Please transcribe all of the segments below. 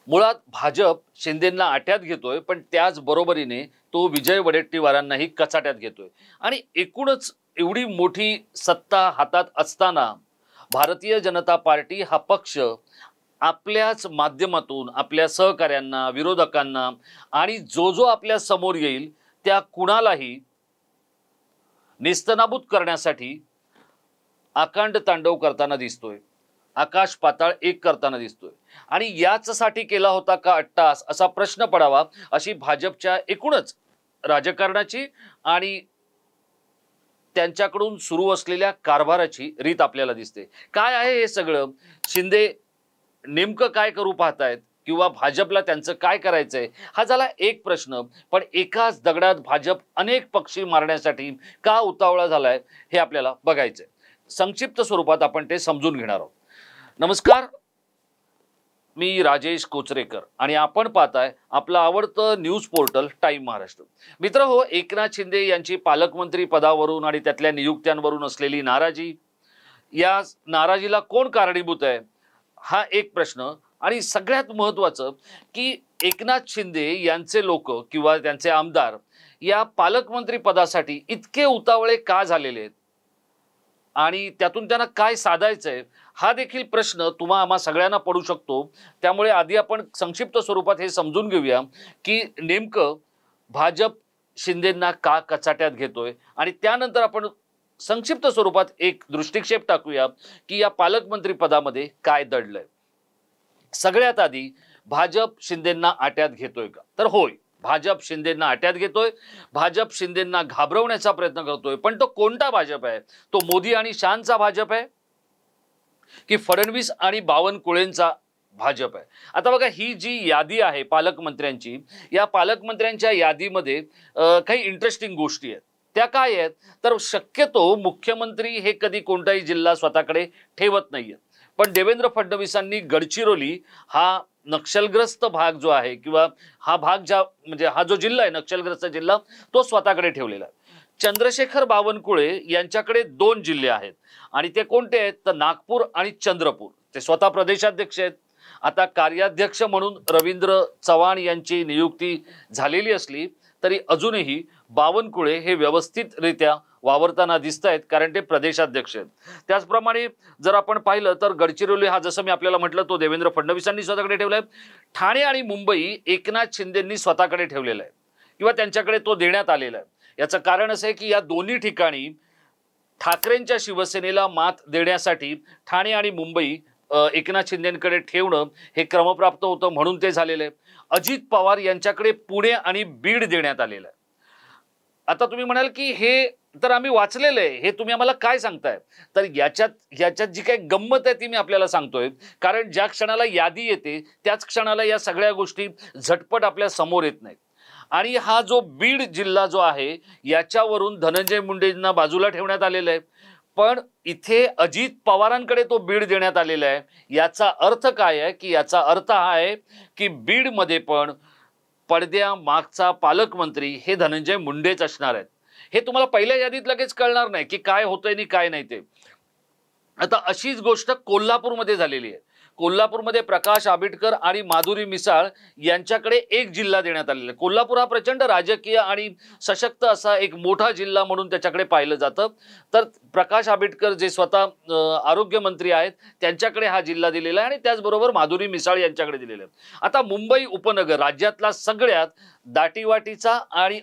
मुळात भाजप शिंदेंना आट्यात घेतोय, पण त्याच बरोबरीने तो विजय वडेट्टीवारांनाही कचाट्यात घेतोय। आणि एकूणच एवढी मोठी सत्ता हातात असताना भारतीय जनता पार्टी हा पक्ष आपल्याच माध्यमातून आपल्या सहकार्यांना, विरोधकांना आणि जो जो आपल्या समोर येईल त्या कुणालाही नेस्तनाबूत करण्यासाठी आकांड तांडव करताना दिसतोय, आकाश पाताळ एक करताना दिसतोय। आणि याचसाठी केला होता का अट्टास असा प्रश्न पडावा अशी भाजपच्या एकूणच राजकारणाची आणि त्यांच्याकडून सुरू असलेल्या कारभाराची रीत आपल्याला दिसते। काय आहे हे सगळं? शिंदे नेमकं काय करू पाहतायत किंवा भाजपला त्यांचं काय करायचंय हा झाला एक प्रश्न। पण एकाच दगडात भाजप अनेक पक्षी मारण्यासाठी का उतावळा झालाय हे आपल्याला बघायचंय। संक्षिप्त स्वरूपात आपण ते समजून घेणार आहोत। नमस्कार, मी राजेश कोचरेकर आणि आपण पाहताय आपलं आवडतं न्यूज पोर्टल टाइम महाराष्ट्र। मित्र हो, एकनाथ शिंदे यांची पालकमंत्री पदावरून आणि त्यातल्या नियुक्त्यांवरून असलेली नाराजी, या नाराजीला कोण कारणीभूत आहे हा एक प्रश्न। आणि सगळ्यात महत्त्वाचं की एकनाथ शिंदे यांचे लोक किंवा त्यांचे आमदार या पालकमंत्री पदासाठी इतके उतावळे का झालेले आहेत आणि त्यातून त्यांना काय साधायचंय हा देखील प्रश्न तुम्हा आम्हा सगळ्यांना पडू शकतो। त्यामुळे आधी आपण संक्षिप्त स्वरूपात हे समजून घेऊया की नेमकं भाजप शिंदेंना का कचाट्यात घेतोय आणि त्यानंतर आपण संक्षिप्त स्वरूपात एक दृष्टिक्षेप टाकूया की या पालकमंत्री पदामध्ये काय दडलंय। सगळ्यात आधी भाजप शिंदेंना आट्यात घेतोय का? तर होय, भाजप शिंदेंना आट्यात घेतोय, भाजप शिंदेंना घाबरवण्याचा प्रयत्न करतोय। पण तो कोणता भाजप आहे? तो मोदी आणि शहांचा भाजप आहे की फडणवीस आणि बावनकुळेंचा भाजप आहे? आता बघा, ही जी यादी आहे पालकमंत्र्यांची, या पालकमंत्र्यांच्या यादीमध्ये काही इंटरेस्टिंग गोष्टी आहेत। त्या काय आहेत तर शक्यतो मुख्यमंत्री हे कधी कोणताही जिल्हा स्वतःकडे ठेवत नाहीयेत, पण देवेंद्र फडणवीसांनी गडचिरोली हा नक्षलग्रस्त भाग जो आहे किंवा हा भाग ज्या म्हणजे हा जो जिल्हा आहे नक्षलग्रस्त जिल्हा तो स्वतःकडे ठेवलेला आहे। चंद्रशेखर बावनकुळे यांच्याकडे 2 जिल्हे आहेत आणि ते कोणते आहेत तर नागपूर आणि चंद्रपूर। ते स्वतः प्रदेशाध्यक्ष आहेत। आता कार्याध्यक्ष म्हणून रवींद्र चव्हाण यांची नियुक्ती झालेली असली तरी अजूनही बावनकुळे हे व्यवस्थितरित्या वावरताना दिसत आहेत, कारण ते प्रदेशाध्यक्ष आहेत। त्याचप्रमाणे जर आपण पाहिलं तर गडचिरोली हा जसं मी आपल्याला म्हटलं तो देवेंद्र फडणवीसांनी स्वतःकडे ठेवलाय। ठाणे आणि मुंबई एकनाथ शिंदेंनी स्वतःकडे ठेवलेला आहे किंवा त्यांच्याकडे तो देण्यात आलेला आहे। याचं कारण असं आहे की या दोन्ही ठिकाणी ठाकरेंच्या शिवसेनेला मात देण्यासाठी ठाणे आणि मुंबई एकनाथ शिंदेंकडे ठेवणं हे क्रमप्राप्त होतं, म्हणून ते झालेलं आहे। अजित पवार यांच्याकडे पुणे आणि बीड देण्यात आलेलं आहे। आता तुम्ही म्हणाल की हे तर आम्ही वाचलेलं आहे, हे तुम्ही आम्हाला काय सांगताय? तर याच्यात जी काही गंमत आहे ती मी आपल्याला सांगतोय, कारण ज्या क्षणाला यादी येते त्याच क्षणाला या सगळ्या गोष्टी झटपट आपल्या समोर येत नाहीत। आणि हा जो बीड जिल्हा जो आहे याच्यावरून धनंजय मुंडेंना बाजूला ठेवण्यात आलेलं आहे, पण इथे अजित पवारांकडे तो बीड देण्यात आलेला आहे। याचा अर्थ काय आहे की याचा अर्थ हा आहे की बीडमध्ये पण पडद्या मागचा पालकमंत्री हे धनंजय मुंडेच असणार आहेत। हे तुम्हाला पहिल्या यादीत लगेच कळणार नाही की काय होतंय आणि काय नाही ते। आता अशीच गोष्ट कोल्हापूरमध्ये झालेली आहे। कोल्हापूरमध्ये प्रकाश आंबेडकर आणि माधुरी मिसाळ यांच्याकडे 1 जिल्हा देण्यात आलेला आहे। कोल्हापूर हा प्रचंड राजकीय आणि सशक्त असा एक मोठा जिल्हा म्हणून त्याच्याकडे पाहिलं जातं। तर प्रकाश आंबेडकर जे स्वतः आरोग्य मंत्री आहेत त्यांच्याकडे हा जिल्हा दिलेला आहे आणि त्याचबरोबर माधुरी मिसाळ यांच्याकडे दिलेला आहे। आता मुंबई उपनगर राज्यातला सगळ्यात दाटीवाटीचा आणि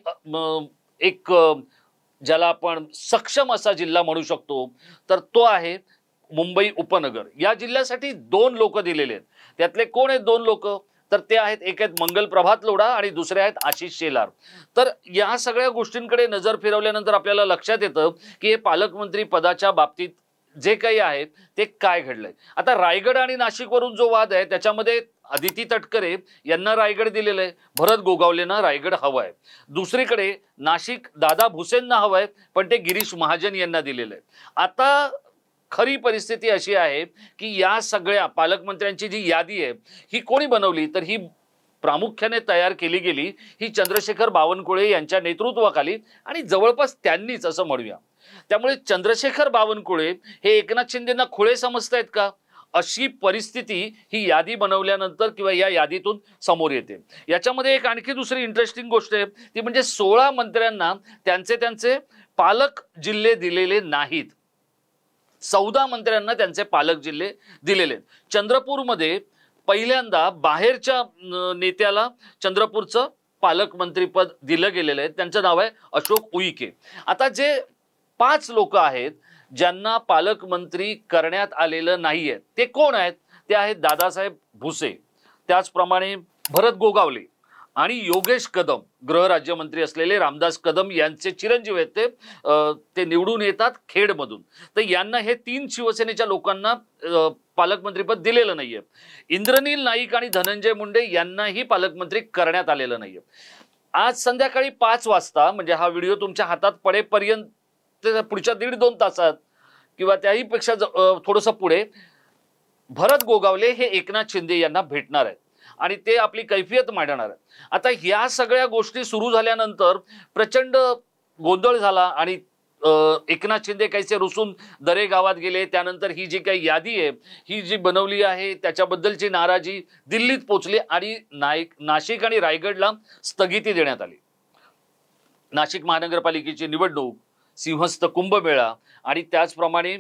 एक ज्याला आपण सक्षम असा जिल्हा म्हणू शकतो तर तो आहे मुंबई उपनगर। या जिल्ह्यासाठी 2 लोक दिलेले आहेत। त्यातले कोण आहेत 2 लोक तर ते आहेत, एक आहेत मंगल प्रभात लोढा आणि दुसरे आहेत आशिष शेलार। तर या सगळ्या गोष्टींकडे नजर फिरवल्यानंतर आपल्याला लक्षात येतं की हे पालकमंत्री पदाच्या बाबतीत जे काही आहे ते काय घडलंय। आता रायगड आणि नाशिकवरून जो वाद आहे त्याच्यामध्ये अदिती तटकरे यांना रायगड दिलेलं आहे, भरत गोगावलेंना रायगड हवाय। दुसरीकडे नाशिक दादा भुसेंना हवाय, पण ते गिरीश महाजन यांना दिलेलं आहे। आता खरी परिस्थिती अशी आहे की या सगळ्या पालकमंत्र्यांची जी यादी आहे ही कोणी बनवली तर ही प्रामुख्याने तयार केली गेली ही चंद्रशेखर बावनकुळे यांच्या नेतृत्वाखाली आणि जवळपास त्यांनीच असं म्हणूया। त्यामुळे चंद्रशेखर बावनकुळे हे एकनाथ शिंदेंना खुळे समजतायत का? अशी परिस्थिती ही यादी बनवल्यानंतर किंवा या यादीतून समोर येते। याच्यामध्ये एक आणखी दुसरी इंटरेस्टिंग गोष्ट आहे ती म्हणजे 16 मंत्र्यांना त्यांचे त्यांचे पालक जिल्हे दिलेले नाहीत। 14 मंत्र्यांना त्यांचे पालक जिल्हे दिलेले। चंद्रपूरमध्ये पहिल्यांदा बाहेरच्या नेत्याला चंद्रपूरचं पालकमंत्रीपद दिलं गेलेलं आहे, त्यांचं नाव आहे अशोक उईके। आता जे 5 लोक आहेत ज्यांना पालकमंत्री करण्यात आलेलं नाहीये ते कोण आहेत? ते आहेत दादासाहेब भुसे, त्याचप्रमाणे भरत गोगावले आणि योगेश कदम। गृहराज्यमंत्री असलेले रामदास कदम यांचे चिरंजीव आहेत ते निवडून येतात खेडमधून। तर यांना हे 3 शिवसेनेच्या लोकांना पालकमंत्रीपद दिलेलं नाहीये। इंद्रनील नाईक आणि धनंजय मुंडे यांनाही पालकमंत्री करण्यात आलेलं नाहीये। आज संध्याकाळी 5 वाजता म्हणजे हा व्हिडिओ तुमच्या हातात पडेपर्यंत पुढच्या 1.5-2 तासात किंवा त्याही पेक्षा थोडंसं पुढे भरत गोगावले हे एकनाथ शिंदे यांना भेटणार आहेत आणि ते आपली कैफियत मांडणार आहेत। आता ह्या सगळ्या गोष्टी सुरू झाल्यानंतर प्रचंड गोंधळ झाला आणि एकनाथ शिंदे काहीसे रुसून दरे गावात गेले। त्यानंतर ही जी काही यादी आहे ही जी बनवली आहे त्याच्याबद्दलची नाराजी दिल्लीत पोहोचली आणि नाशिक आणि रायगडला स्थगिती देण्यात आली। नाशिक महानगरपालिकेची निवडणूक, सिंहस्थ कुंभमेळा आणि त्याचप्रमाणे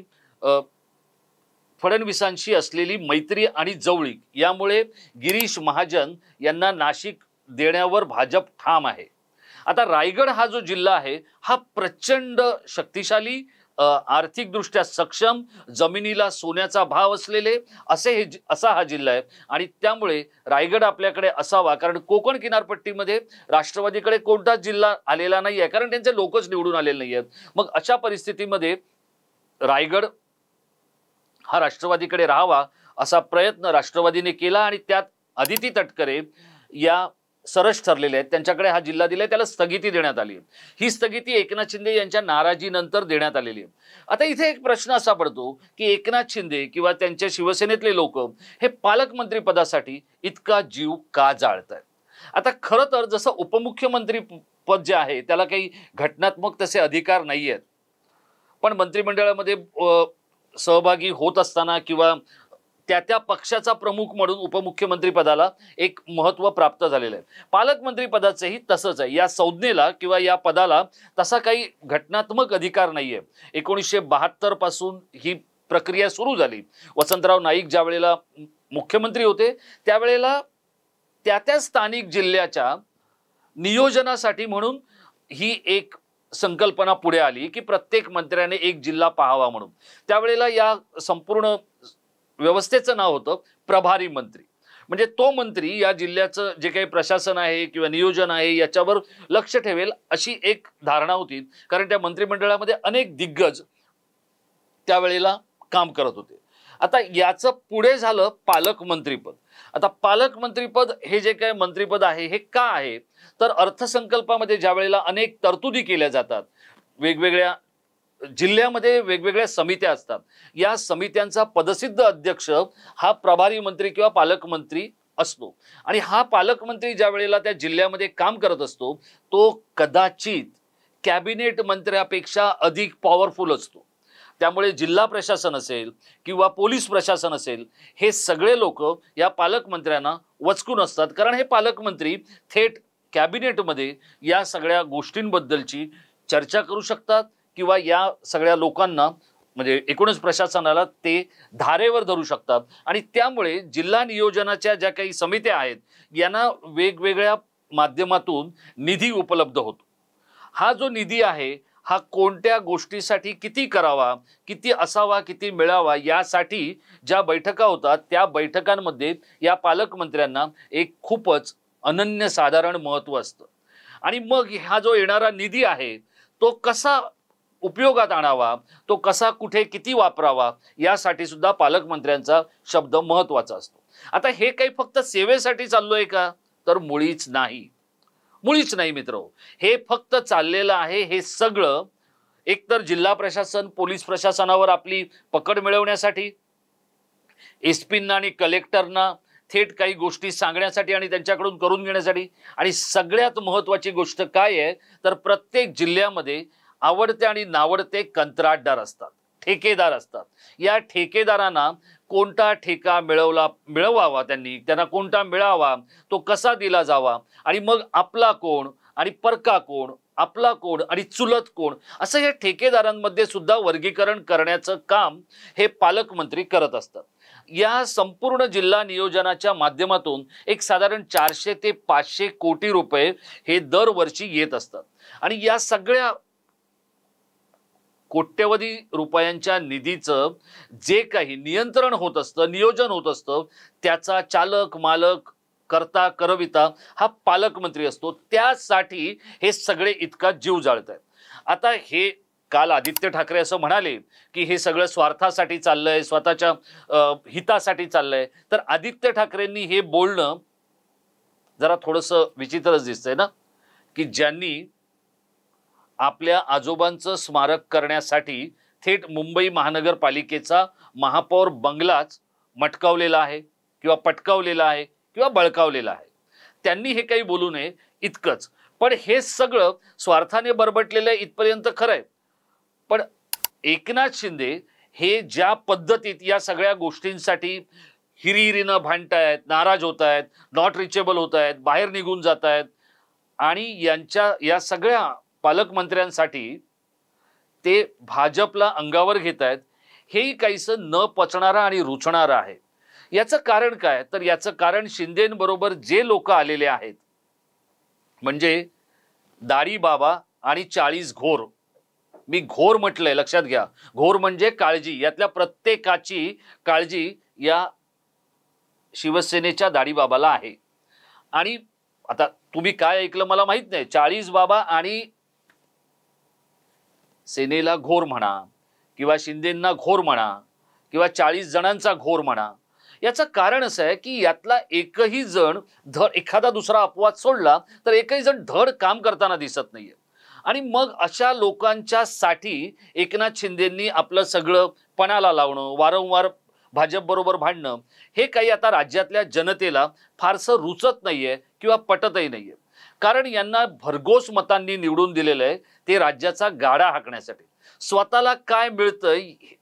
फडणवीसांशी असलेली मैत्री आणि जवळीक यामुळे गिरीश महाजन यांना नाशिक देण्यावर भाजप ठाम आहे। आता रायगड हा जो जिल्हा आहे हा प्रचंड शक्तिशाली, आर्थिकदृष्ट्या सक्षम, जमिनीला सोन्याचा भाव असलेले असा हा जिल्हा आहे आणि त्यामुळे रायगड आपल्याकडे असावा, कारण कोकण किनारपट्टीमध्ये राष्ट्रवादीकडे कोणताच जिल्हा आलेला नाही आहे, कारण त्यांचे लोकच निवडून आलेले नाही आहेत। मग अशा परिस्थितीमध्ये रायगड हा राष्ट्रवादीकडे राहावा असा प्रयत्न राष्ट्रवादीने केला आणि त्यात अदिती तटकरे या सरस ठरलेले आहेत, त्यांच्याकडे हा जिल्हा दिलाय, त्याला स्थगिती देण्यात आली। ही स्थगिती एकनाथ शिंदे यांच्या नाराजीनंतर देण्यात आलेली आहे। आता इथे एक प्रश्न असा पडतो की एकनाथ शिंदे किंवा त्यांच्या शिवसेनेतले लोक हे पालकमंत्री पदासाठी इतका जीव का जाळतायत? आता खरं तर जसं उपमुख्यमंत्री पद जे आहे त्याला काही घटनात्मक तसे अधिकार नाही आहेत, पण मंत्रिमंडळामध्ये सहभागी होत असताना किंवा त्या पक्षाचा प्रमुख म्हणून उपमुख्यमंत्री पदाला एक महत्त्व प्राप्त झालेलं आहे। पालकमंत्री पदाचेही तसंच आहे, या संज्ञेला किंवा या पदाला तसा काही घटनात्मक अधिकार नाहीये। 1972 पासून ही प्रक्रिया सुरू झाली। वसंतराव नाईक ज्या वेळेला मुख्यमंत्री होते त्यावेळेला त्या स्थानिक जिल्ह्याच्या नियोजनासाठी म्हणून ही एक संकल्पना पुढे आली की प्रत्येक मंत्र्याने एक जिल्हा पाहावा म्हणून। त्यावेळेला या संपूर्ण व्यवस्थेचं नाव होतं प्रभारी मंत्री, म्हणजे तो मंत्री या जिल्ह्याचं जे काही प्रशासन आहे किंवा नियोजन आहे याच्यावर लक्ष ठेवेल अशी एक धारणा होती, कारण त्या मंत्रिमंडळामध्ये अनेक दिग्गज त्यावेळेला काम करत होते। आता याचं पुढे झालं पालकमंत्रीपद। आता पालकमंत्रीपद हे जे काही मंत्रीपद आहे हे का आहे तर अर्थसंकल्पामध्ये ज्या वेळेला अनेक तरतुदी केल्या जातात, वेगवेगळ्या जिल्ह्यामध्ये वेगवेगळ्या समित्या असतात, या समित्यांचा पदसिद्ध अध्यक्ष हा प्रभारी मंत्री किंवा पालकमंत्री असतो आणि हा पालकमंत्री ज्या वेळेला त्या जिल्ह्यामध्ये काम करत असतो तो कदाचित कॅबिनेट मंत्र्यापेक्षा अधिक पॉवरफुल असतो। त्यामुळे जिल्हा प्रशासन असेल किंवा पोलीस प्रशासन असेल हे सगळे लोक या पालकमंत्र्यांना वचकून असतात, कारण हे पालकमंत्री थेट कॅबिनेटमध्ये या सगळ्या गोष्टींबद्दलची चर्चा करू शकतात किंवा या सगळ्या लोकांना म्हणजे एकूणच प्रशासनाला ते धारेवर धरू शकतात आणि त्यामुळे जिल्हा नियोजनाच्या ज्या काही समित्या आहेत यांना वेगवेगळ्या माध्यमातून निधी उपलब्ध होतो। हा जो निधी आहे हा कोणत्या गोष्टीसाठी किती करावा, किती असावा, किती मिळावा यासाठी ज्या बैठका होतात त्या बैठकांमध्ये या पालकमंत्र्यांना एक खूपच अनन्यसाधारण महत्त्व असतं आणि मग हा जो येणारा निधी आहे तो कसा उपयोगात आणावा, तो कसा कुठे किती वापरावा यासाठी सुद्धा पालकमंत्र्यांचा शब्द महत्त्वाचा असतो। आता हे काही फक्त सेवेसाठी चाललोय का तर मुळीच नाही, मुळीच नाही मित्र। हे फक्त चाललेलं आहे हे सगळं एकतर जिल्हा प्रशासन पोलीस प्रशासनावर आपली पकड मिळवण्यासाठी, एसपींना आणि कलेक्टरना थेट काही गोष्टी सांगण्यासाठी आणि त्यांच्याकडून करून घेण्यासाठी, आणि सगळ्यात महत्त्वाची गोष्ट काय आहे तर प्रत्येक जिल्ह्यामध्ये आवडते आणि नावडते कंत्राटदार असतात, ठेकेदार असतात। या ठेकेदारांना कोणता ठेका मिळवावा, त्यांना कोणता मिळावा, तो कसा दिला जावा, आणि मग आपला कोण आणि परका कोण, आपला कोण आणि चुलत कोण, असं या ठेकेदारांमध्ये सुद्धा वर्गीकरण करण्याचं काम हे पालकमंत्री करत असतात. या संपूर्ण जिल्हा नियोजनाच्या माध्यमातून एक साधारण 400 ते 500 कोटी रुपये हे दरवर्षी येत असतात. आणि या सगळ्या कोट्यवधी रुपयांच्या निधीचं जे काही नियंत्रण होत असतं, नियोजन होत असतं, त्याचा चालक मालक करता करविता हा पालकमंत्री असतो. त्यासाठी हे सगळे इतका जीव जाळतात. आता हे काल आदित्य ठाकरे असं म्हणाले की हे सगळं स्वार्थासाठी चाललंय, स्वतःच्या हितासाठी चाललंय. तर आदित्य ठाकरेंनी हे बोलणं जरा थोडंसं विचित्रच दिसतंय ना, की ज्यांनी आपल्या आजोबांचं स्मारक करण्यासाठी थेट मुंबई महानगरपालिकेचा महापौर बंगलाच मटकावलेला आहे किंवा पटकावलेला आहे किंवा बळकावलेला आहे. त्यांनी हे काही बोलू नये इतकंच. पण हे सगळं स्वार्थाने बरबटलेलं आहे इथपर्यंत खरं आहे. पण एकनाथ शिंदे हे ज्या पद्धतीत या सगळ्या गोष्टींसाठी हिरिहिरीनं भांडतायत, नाराज होत आहेत, नॉट रिचेबल होत आहेत, बाहेर निघून जात आहेत, आणि यांच्या या सगळ्या पालकमंत्र्यांसाठी ते भाजपला अंगावर घेत आहेत, हेही काहीसं न पचणारं आणि रुचणारं आहे. याचं कारण काय? तर याचं कारण शिंदेंबरोबर जे लोक आलेले आहेत, म्हणजे दाढी बाबा आणि 40 घोर. मी घोर म्हटलंय, लक्षात घ्या. घोर म्हणजे काळजी. यातल्या प्रत्येकाची काळजी या शिवसेनेच्या दाढी बाबाला आहे. आणि आता तुम्ही काय ऐकलं मला माहित नाही, 40 बाबा आणि सेनेला घोर म्हणा किंवा शिंदेंना घोर म्हणा किंवा 40 जणांचा घोर म्हणा, याचं कारण असं आहे की यातला एकही जण एखादा दुसरा अपवाद सोडला तर एकही जण धड काम करताना दिसत नाहीये. आणि मग अशा लोकांच्या साठी एकनाथ शिंदेंनी आपलं सगळं पणाला लावणं, वारंवार भाजप बरोबर भांडणं, हे काही आता राज्यातल्या जनतेला फारसं रुचत नाहीये किंवा पटतही नाहीये. कारण यांना भरघोस मतांनी निवडून दिलेलं आहे ते राज्याचा गाडा हाकण्यासाठी. स्वतःला काय मिळतंय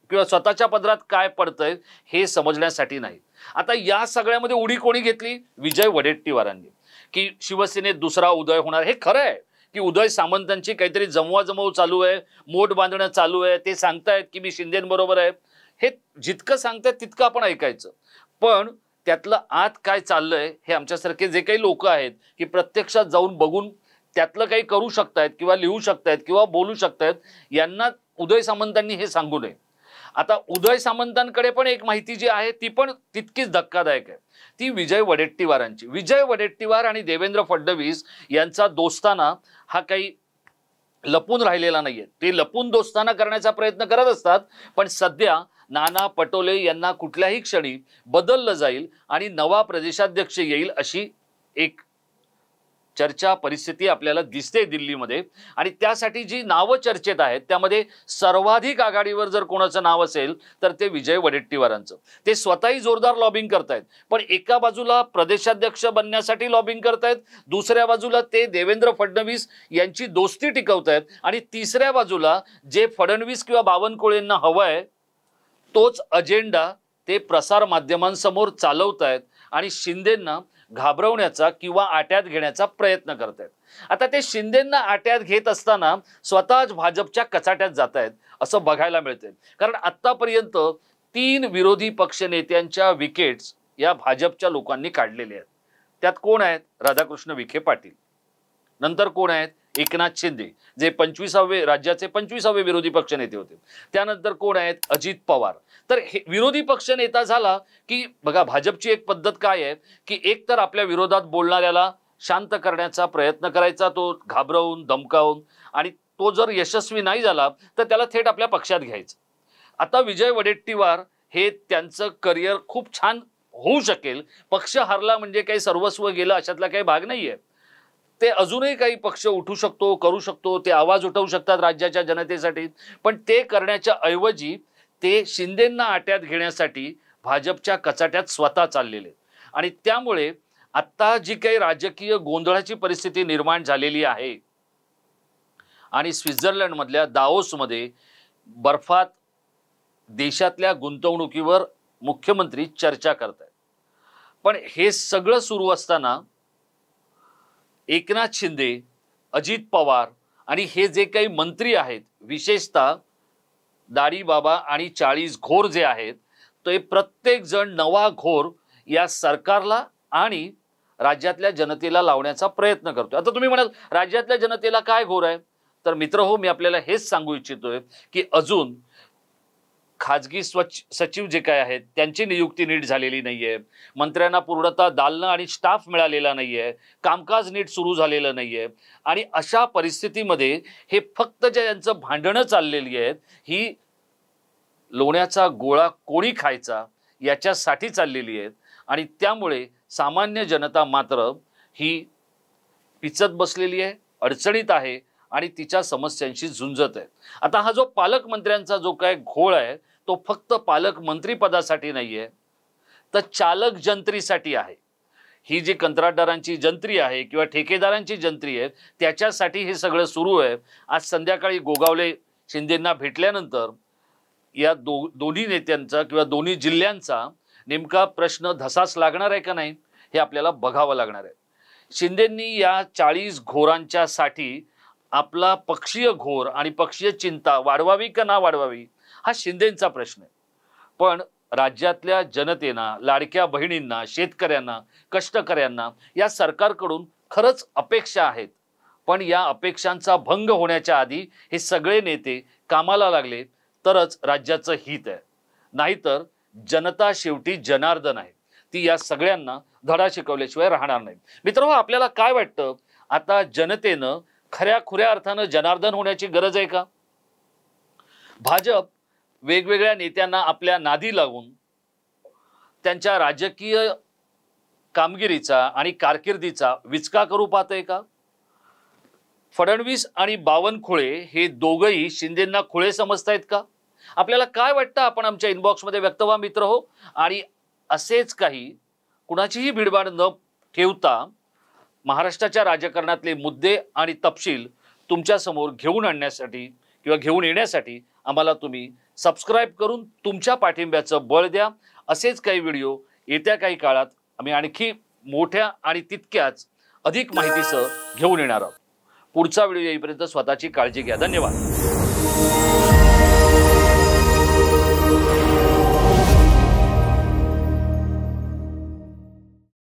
किंवा स्वतःच्या पदरात काय पडतंय हे समजण्यासाठी नाही. आता या सगळ्यामध्ये उडी कोणी घेतली? विजय वडेट्टीवारांनी, की शिवसेनेत दुसरा उदय होणार. हे खरं आहे की उदय सामंतांची काहीतरी जमवाजमव चालू आहे, मोठ बांधणं चालू आहे. ते सांगतायत की मी शिंदेंबरोबर आहे. हे जितकं सांगतायत तितकं आपण ऐकायचं. पण त्यातलं आत काय चाललंय हे आमच्यासारखे जे काही लोक आहेत की प्रत्यक्षात जाऊन बघून त्यातलं काही करू शकतायत किंवा लिहू शकतायत किंवा बोलू शकतायत, यांना उदय सामंतांनी हे सांगू नये. आता उदय सामंतांकडे पण एक माहिती जी आहे ती पण तितकीच धक्कादायक आहे. ती विजय वडेट्टीवारांची. विजय वडेट्टीवार आणि देवेंद्र फडणवीस यांचा दोस्ताना हा काही लपून राहिलेला नाहीये. ते लपून दोस्ताना करण्याचा प्रयत्न करत असतात. पण सध्या नाना पटोले यांना कुठल्याही क्षणी बदललं जाईल आणि नवा प्रदेशाध्यक्ष येईल अशी एक चर्चा परिस्थिती आपल्याला दिसते दिल्लीमध्ये. आणि त्यासाठी जी नावं चर्चेत आहेत त्यामध्ये सर्वाधिक आघाडीवर जर कोणाचं नाव असेल तर ते विजय वडेट्टीवारांचं. ते स्वतःही जोरदार लॉबिंग करतायत. पण एका बाजूला प्रदेशाध्यक्ष बनण्यासाठी लॉबिंग करतायत, दुसऱ्या बाजूला ते देवेंद्र फडणवीस यांची दोस्ती टिकवतायत, आणि तिसऱ्या बाजूला जे फडणवीस किंवा बावनकुळेंना हवंय तोच अजेंडा ते प्रसार माध्यमांसमोर चालवतायत आणि शिंदेंना घाबरवण्याचा किंवा आट्यात घेण्याचा प्रयत्न करतायत. आता ते शिंदेंना आट्यात घेत असताना स्वतःच भाजपच्या कचाट्यात जात आहेत असं बघायला मिळतंय. कारण आतापर्यंत 3 विरोधी पक्षनेत्यांच्या विकेट्स या भाजपच्या लोकांनी काढलेल्या आहेत. त्यात कोण आहेत? राधाकृष्ण विखे पाटील. नंतर कोण आहेत? एकनाथ शिंदे, जे 25वे राज्याचे 25वे विरोधी पक्षनेते होते. त्यानंतर कोण आहेत? अजित पवार. तर हे विरोधी पक्षनेता झाला की बघा भाजपची एक पद्धत काय आहे की एक तर आपल्या विरोधात बोलणाऱ्याला शांत करण्याचा प्रयत्न करायचा, तो घाबरवून धमकावून, आणि तो जर यशस्वी नाही झाला तर त्याला थेट आपल्या पक्षात घ्यायचं. आता विजय वडेट्टीवार हे त्यांचं करिअर खूप छान होऊ शकेल. पक्ष हरला म्हणजे काही सर्वस्व गेलं अशातला काही भाग नाहीये. ते अजूनही काही पक्ष उठू शकतो, करू शकतो, ते आवाज उठवू शकतात राज्याच्या जनतेसाठी. पण ते करण्याच्या ऐवजी ते शिंदेंना आट्यात घेण्यासाठी भाजपच्या कचाट्यात स्वतः चाललेले. आणि त्यामुळे आता जी काही राजकीय गोंधळाची परिस्थिती निर्माण झालेली आहे, आणि स्वित्झर्लंडमधल्या दाओसमध्ये बर्फात देशातल्या गुंतवणुकीवर मुख्यमंत्री चर्चा करतायत. पण हे सगळं सुरू असताना एकनाथ शिंदे, अजित पवार आणि हे जे काही मंत्री आहेत, विशेषतः दाढी बाबा आणि 40 घोर जे आहेत, ते प्रत्येक जण नवा घोर या सरकारला आणि राज्यातल्या जनतेला लावण्याचा प्रयत्न करतोय. आता तुम्ही म्हणाल राज्यातल्या जनतेला काय घोर आहे, तर मित्र हो, मी आपल्याला हेच सांगू इच्छितोय की अजून खाजगी सचिव जे काय आहेत त्यांची नियुक्ती नीट झालेली नाहीये, मंत्र्यांना पूर्णतः दालनं आणि स्टाफ मिळालेला नाहीये, कामकाज नीट सुरू झालेलं नाहीये. आणि अशा परिस्थितीमध्ये हे फक्त जे यांचं भांडणं चाललेली आहेत ही लोण्याचा गोळा कोणी खायचा याच्यासाठी चाललेली आहेत. आणि त्यामुळे सामान्य जनता मात्र ही पिचत बसलेली आहे, अडचणीत आहे आणि तिच्या समस्यांशी झुंजत आहे. आता हा जो पालकमंत्र्यांचा जो काय घोळ आहे तो फक्त पालकमंत्री पदासाठी नाहीये, तर चालक जंत्रीसाठी आहे. ही जी कंत्राटदारांची जंत्री आहे किंवा ठेकेदारांची जंत्री आहे त्याच्यासाठी हे सगळं सुरू आहे. आज संध्याकाळी गोगावले शिंदेंना भेटल्यानंतर या दोन्ही नेत्यांचा किंवा दोन्ही जिल्ह्यांचा नेमका प्रश्न धसास लागणार आहे का नाही हे आपल्याला बघावं लागणार आहे. शिंदेंनी या 40 घोरांच्या साठी आपला पक्षीय घोर आणि पक्षीय चिंता वाढवावी का ना वाढवावी हा शिंदेंचा प्रश्न आहे. पण राज्यातल्या जनतेना, लाडक्या बहिणींना, शेतकऱ्यांना, कष्टकऱ्यांना या सरकारकडून खरंच अपेक्षा आहेत. पण या अपेक्षांचा भंग होण्याच्या आधी हे सगळे नेते कामाला लागले तरच राज्याचं हित आहे. नाहीतर जनता शेवटी जनार्दन आहे, ती या सगळ्यांना धडा शिकवल्याशिवाय राहणार नाही. मित्रांनो, आपल्याला काय वाटतं, आता जनतेनं खऱ्या खुऱ्या अर्थानं जनार्दन होण्याची गरज आहे का? भाजप वेगवेगळ्या नेत्यांना आपल्या नादी लागून त्यांच्या राजकीय कामगिरीचा आणि कारकिर्दीचा विचका करू पाहतंय का? फडणवीस आणि बावनकुळे हे दोघंही शिंदेंना खुळे समजतायत का? आपल्याला काय वाटतं आपण आमच्या इनबॉक्समध्ये व्यक्त व्हा मित्र हो. आणि असेच काही कुणाचीही भिडबाड न ठेवता महाराष्ट्राच्या राजकारणातले मुद्दे आणि तपशील तुमच्या समोर घेऊन आणण्यासाठी किंवा घेऊन येण्यासाठी आम्हाला तुम्ही सबस्क्राईब करून तुमच्या पाठिंब्याचं बळ द्या. असेच काही व्हिडिओ येत्या काही काळात आम्ही आणखी मोठ्या आणि तितक्याच अधिक माहितीसह घेऊन येणार आहोत. पुढचा व्हिडिओ येईपर्यंत स्वतःची काळजी घ्या. धन्यवाद.